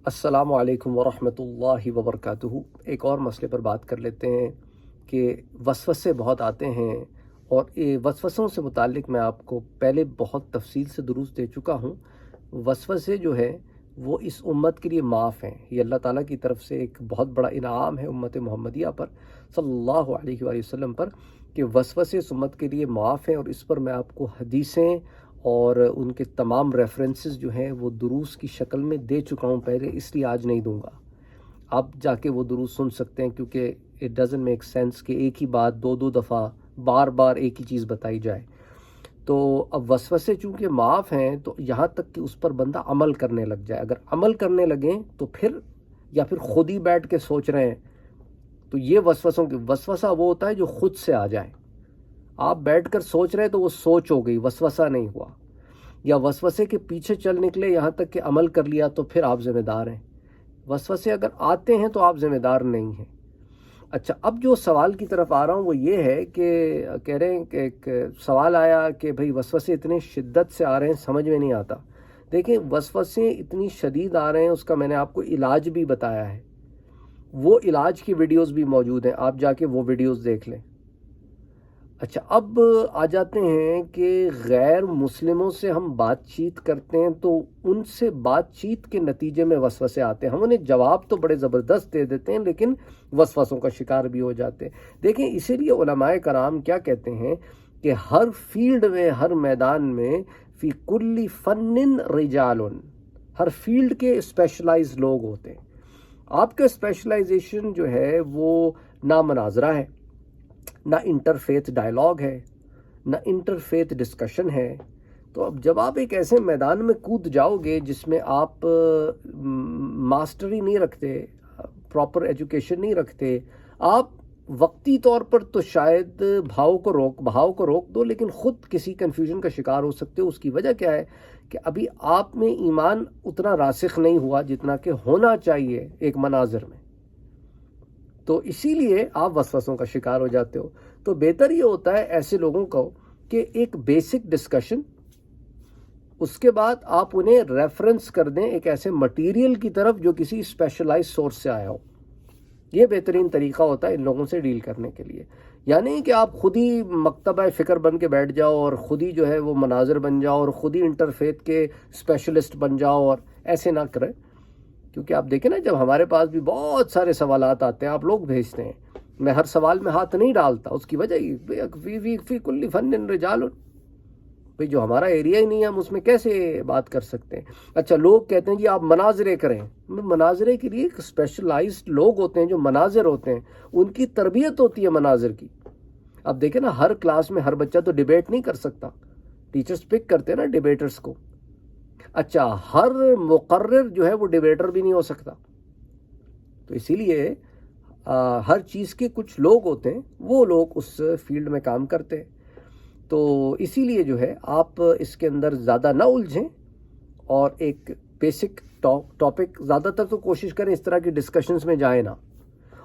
السلام علیکم ورحمۃ اللہ وبرکاتہ۔ ایک اور مسئلے پر بات کر لیتے ہیں کہ وسوسے بہت آتے ہیں، اور یہ وسوسوں سے متعلق میں آپ کو پہلے بہت تفصیل سے دروس دے چکا ہوں۔ وسوسے جو ہے وہ اس امت کے لیے معاف ہیں، یہ اللہ تعالیٰ کی طرف سے ایک بہت بڑا انعام ہے امت محمدیہ پر صلی اللہ علیہ وآلہ وسلم پر، کہ وسوسے اس امت کے لیے معاف ہیں، اور اس پر میں آپ کو حدیثیں اور ان کے تمام ریفرنسز جو ہیں وہ دروس کی شکل میں دے چکا ہوں پہلے، اس لیے آج نہیں دوں گا۔ آپ جا کے وہ دروس سن سکتے ہیں، کیونکہ اٹ ڈزنٹ میک سینس کہ ایک ہی بات دو دفعہ بار بار ایک ہی چیز بتائی جائے۔ تو اب وسوسے چونکہ معاف ہیں، تو یہاں تک کہ اس پر بندہ عمل کرنے لگ جائے۔ اگر عمل کرنے لگیں تو پھر یا پھر خود ہی بیٹھ کے سوچ رہے ہیں، تو یہ وسوسہ وہ ہوتا ہے جو خود سے آ جائے۔ آپ بیٹھ کر سوچ رہے تو وہ سوچ ہو گئی، وسوسہ نہیں ہوا، یا وسوسے کے پیچھے چل نکلے یہاں تک کہ عمل کر لیا، تو پھر آپ ذمہ دار ہیں۔ وسوسے اگر آتے ہیں تو آپ ذمہ دار نہیں ہیں۔ اچھا، اب جو سوال کی طرف آ رہا ہوں وہ یہ ہے کہ کہہ رہے ہیں کہ ایک سوال آیا کہ بھئی وسوسے اتنے شدت سے آ رہے ہیں، سمجھ میں نہیں آتا۔ دیکھیں، وسوسے اتنی شدید آ رہے ہیں، اس کا میں نے آپ کو علاج بھی بتایا ہے، وہ علاج کی ویڈیوز بھی موجود ہیں، آپ جا کے وہ ویڈیوز دیکھ لیں۔ اچھا، اب آ جاتے ہیں کہ غیر مسلموں سے ہم بات چیت کرتے ہیں تو ان سے بات چیت کے نتیجے میں وسوسے آتے ہیں۔ ہم انہیں جواب تو بڑے زبردست دے دیتے ہیں، لیکن وسوسوں کا شکار بھی ہو جاتے ہیں۔ دیکھیں، اسی لیے علماء کرام کیا کہتے ہیں کہ ہر فیلڈ میں، ہر میدان میں، فی کل فن رجال، ہر فیلڈ کے اسپیشلائز لوگ ہوتے ہیں۔ آپ کا اسپیشلائزیشن جو ہے وہ نہ مناظرہ ہے، نہ انٹرفیتھ ڈائلاگ ہے، نہ انٹرفیتھ ڈسکشن ہے۔ تو اب جب آپ ایک ایسے میدان میں کود جاؤ گے جس میں آپ ماسٹری نہیں رکھتے، پراپر ایجوکیشن نہیں رکھتے، آپ وقتی طور پر تو شاید بہاؤ کو روک دو، لیکن خود کسی کنفیوژن کا شکار ہو سکتے ہو۔ اس کی وجہ کیا ہے کہ ابھی آپ میں ایمان اتنا راسخ نہیں ہوا جتنا کہ ہونا چاہیے ایک مناظر میں، تو اسی لیے آپ وسوسوں کا شکار ہو جاتے ہو۔ تو بہتر یہ ہوتا ہے ایسے لوگوں کو کہ ایک بیسک ڈسکشن، اس کے بعد آپ انہیں ریفرنس کر دیں ایک ایسے مٹیریل کی طرف جو کسی اسپیشلائز سورس سے آیا ہو۔ یہ بہترین طریقہ ہوتا ہے ان لوگوں سے ڈیل کرنے کے لیے۔ یعنی کہ آپ خود ہی مکتبہ فکر بن کے بیٹھ جاؤ، اور خود ہی جو ہے وہ مناظر بن جاؤ، اور خود ہی انٹرفیتھ کے اسپیشلسٹ بن جاؤ، اور ایسے نہ کریں۔ کیونکہ آپ دیکھیں نا، جب ہمارے پاس بھی بہت سارے سوالات آتے ہیں، آپ لوگ بھیجتے ہیں، میں ہر سوال میں ہاتھ نہیں ڈالتا۔ اس کی وجہ فی کل فن رجال، بھئی جو ہمارا ایریا ہی نہیں ہے، ہم اس میں کیسے بات کر سکتے ہیں؟ اچھا، لوگ کہتے ہیں جی آپ مناظرے کریں۔ مناظرے کے لیے ایک اسپیشلائزڈ لوگ ہوتے ہیں جو مناظر ہوتے ہیں، ان کی تربیت ہوتی ہے مناظر کی۔ اب دیکھیں نا، ہر کلاس میں ہر بچہ تو ڈیبیٹ نہیں کر سکتا، ٹیچرز پک کرتے ہیں نا ڈیبیٹرز کو۔ اچھا، ہر مقرر جو ہے وہ ڈیبیٹر بھی نہیں ہو سکتا۔ تو اسی لیے ہر چیز کے کچھ لوگ ہوتے ہیں، وہ لوگ اس فیلڈ میں کام کرتے ہیں۔ تو اسی لیے جو ہے آپ اس کے اندر زیادہ نہ الجھیں، اور ایک بیسک ٹاپک، زیادہ تر تو کوشش کریں اس طرح کی ڈسکشنز میں جائیں نا۔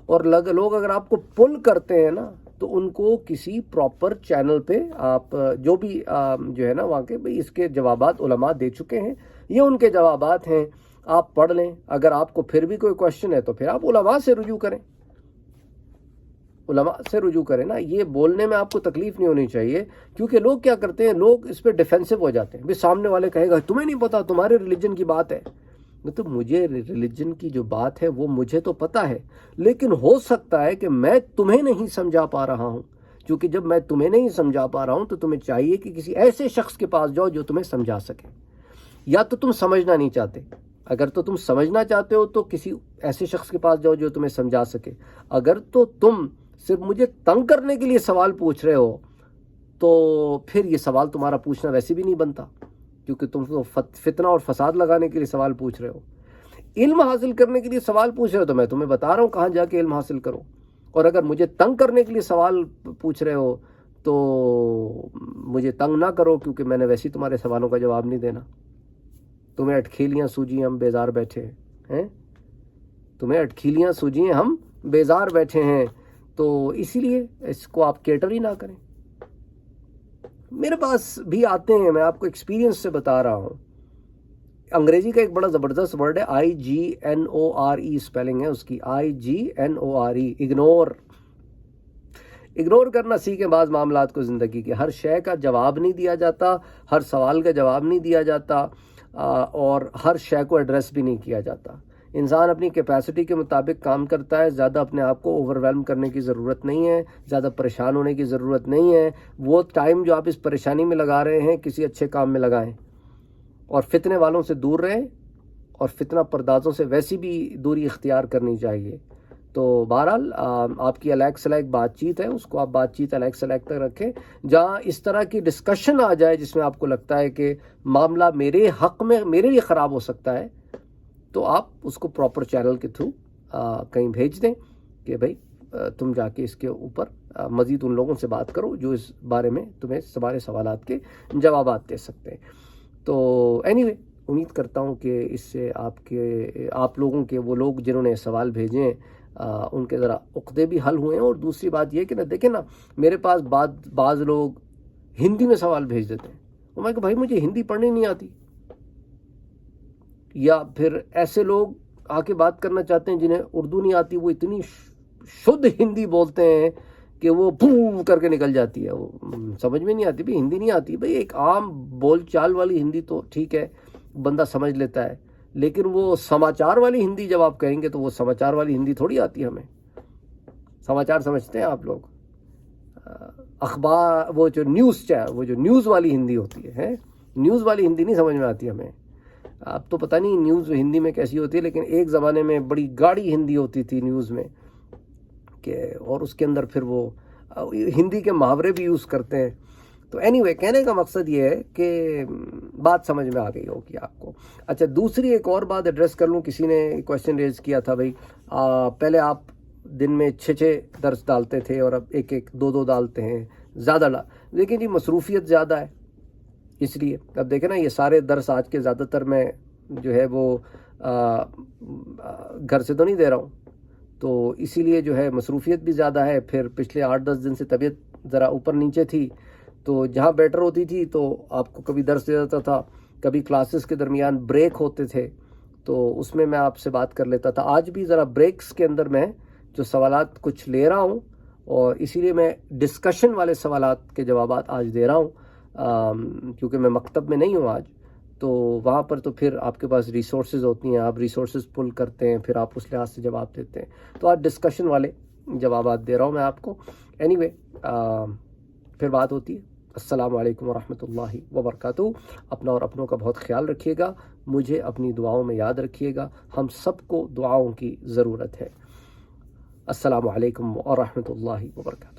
اور لوگ اگر آپ کو پل کرتے ہیں نا، تو ان کو کسی پراپر چینل پہ آپ جو بھی جو ہے نا وہاں کے، بھئی اس کے جوابات علماء دے چکے ہیں، یہ ان کے جوابات ہیں، آپ پڑھ لیں۔ اگر آپ کو پھر بھی کوئی کوشچن ہے تو پھر آپ علماء سے رجوع کریں، نا۔ یہ بولنے میں آپ کو تکلیف نہیں ہونی چاہیے، کیونکہ لوگ کیا کرتے ہیں، لوگ اس پہ ڈیفینسو ہو جاتے ہیں۔ بھی سامنے والے کہے گا تمہیں نہیں پتا، تمہارے ریلیجن کی بات ہے۔ تو مجھے ریلیجن کی جو بات ہے وہ مجھے تو پتا ہے، لیکن ہو سکتا ہے کہ میں تمہیں نہیں سمجھا پا رہا ہوں۔ کیونکہ جب میں تمہیں نہیں سمجھا پا رہا ہوں تو تمہیں چاہیے کہ کسی ایسے شخص کے پاس جاؤ جو تمہیں سمجھا سکے، یا تو تم سمجھنا نہیں چاہتے۔ اگر تو تم سمجھنا چاہتے ہو تو کسی ایسے شخص کے پاس جاؤ جو تمہیں سمجھا سکے۔ اگر تو تم صرف مجھے تنگ کرنے کے لیے سوال پوچھ رہے ہو، تو پھر یہ سوال تمہارا پوچھنا ویسے بھی نہیں بنتا، کیونکہ تم تو فتنہ اور فساد لگانے کے لیے سوال پوچھ رہے ہو۔ علم حاصل کرنے کے لیے سوال پوچھ رہے ہو تو میں تمہیں بتا رہا ہوں کہاں جا کے علم حاصل کرو۔ اور اگر مجھے تنگ کرنے کے لیے سوال پوچھ رہے ہو تو مجھے تنگ نہ کرو، کیونکہ میں نے ویسے ہی تمہارے سوالوں کا جواب نہیں دینا۔ تمہیں اٹکھیلیاں سوجی ہم بیزار بیٹھے ہیں، تمہیں اٹکھیلیاں سوجی ہم بیزار بیٹھے ہیں۔ تو اسی لیے اس کو آپ کیٹر ہی نہ کریں۔ میرے پاس بھی آتے ہیں، میں آپ کو ایکسپیرینس سے بتا رہا ہوں، انگریزی کا ایک بڑا زبردست ورڈ ہے IGNORE اسپیلنگ ہے اس کی IGNORE. اگنور کرنا سیکھیں بعض معاملات کو زندگی کے. ہر شے کا جواب نہیں دیا جاتا, ہر سوال کا جواب نہیں دیا جاتا, اور ہر شے کو ایڈریس بھی نہیں کیا جاتا. انسان اپنی کیپیسٹی کے مطابق کام کرتا ہے. زیادہ اپنے آپ کو اوور ویلم کرنے کی ضرورت نہیں ہے, زیادہ پریشان ہونے کی ضرورت نہیں ہے. وہ ٹائم جو آپ اس پریشانی میں لگا رہے ہیں کسی اچھے کام میں لگائیں, اور فتنے والوں سے دور رہیں, اور فتنہ پردازوں سے ویسی بھی دوری اختیار کرنی چاہیے. تو بہرحال آپ کی الیک سلیک بات چیت ہے, اس کو آپ بات چیت الیک سلیک تک رکھیں. جہاں اس طرح کی ڈسکشن آ جائے جس میں آپ کو لگتا ہے کہ معاملہ میرے حق میں میرے لیے خراب ہو سکتا ہے, تو آپ اس کو پراپر چینل کے تھرو کہیں بھیج دیں کہ بھائی تم جا کے اس کے اوپر مزید ان لوگوں سے بات کرو جو اس بارے میں تمہیں سارے سوالات کے جوابات دے سکتے ہیں. تو اینی وے امید کرتا ہوں کہ اس سے آپ لوگوں کے وہ لوگ جنہوں نے سوال بھیجے ہیں ان کے ذرا عقدے بھی حل ہوئے ہیں. اور دوسری بات یہ کہ نا دیکھیں نا, میرے پاس بعض لوگ ہندی میں سوال بھیج دیتے ہیں, اور میں کہ بھائی مجھے ہندی پڑھنی نہیں آتی. یا پھر ایسے لوگ آ کے بات کرنا چاہتے ہیں جنہیں اردو نہیں آتی, وہ اتنی شدھ ہندی بولتے ہیں کہ وہ پھو کر کے نکل جاتی ہے, وہ سمجھ میں نہیں آتی. بھائی ہندی نہیں آتی, بھائی ایک عام بول چال والی ہندی تو ٹھیک ہے بندہ سمجھ لیتا ہے, لیکن وہ سماچار والی ہندی جب آپ کہیں گے تو وہ سماچار والی ہندی تھوڑی آتی ہے ہمیں. سماچار سمجھتے ہیں آپ لوگ, اخبار وہ جو نیوز والی ہندی ہوتی ہے, نیوز والی ہندی نہیں سمجھ میں آتی ہمیں. اب تو پتہ نہیں نیوز ہندی میں کیسی ہوتی ہے, لیکن ایک زمانے میں بڑی گاڑی ہندی ہوتی تھی نیوز میں کہ, اور اس کے اندر پھر وہ ہندی کے محاورے بھی یوز کرتے ہیں. تو اینی وے کہنے کا مقصد یہ ہے کہ بات سمجھ میں آ گئی ہوگی آپ کو. اچھا دوسری ایک اور بات ایڈریس کر لوں. کسی نے کویشچن ریز کیا تھا بھائی پہلے آپ دن میں 6 درس ڈالتے تھے اور اب 1 2 ڈالتے ہیں, زیادہ لیکن جی مصروفیت زیادہ ہے اس لیے. اب دیکھیں نا یہ سارے درس آج کے زیادہ تر میں جو ہے وہ گھر سے تو نہیں دے رہا ہوں, تو اسی لیے جو ہے مصروفیت بھی زیادہ ہے. پھر پچھلے 8-10 دن سے طبیعت ذرا اوپر نیچے تھی, تو جہاں بیٹر ہوتی تھی تو آپ کو کبھی درس دے دیتا تھا, کبھی کلاسز کے درمیان بریک ہوتے تھے تو اس میں آپ سے بات کر لیتا تھا. آج بھی ذرا بریکس کے اندر میں جو سوالات کچھ لے رہا ہوں, اور اسی لیے میں ڈسکشن والے سوالات کے جوابات آج دے رہا ہوں, کیونکہ میں مکتب میں نہیں ہوں آج. تو وہاں پر تو پھر آپ کے پاس ریسورسز ہوتی ہیں, آپ ریسورسز پل کرتے ہیں, پھر آپ اس لحاظ سے جواب دیتے ہیں. تو آج ڈسکشن والے جوابات دے رہا ہوں میں آپ کو. اینی وے پھر بات ہوتی ہے. السلام علیکم ورحمۃ اللہ وبرکاتہ. اپنا اور اپنوں کا بہت خیال رکھیے گا, مجھے اپنی دعاؤں میں یاد رکھیے گا. ہم سب کو دعاؤں کی ضرورت ہے. السلام علیکم ورحمۃ اللہ وبرکاتہ.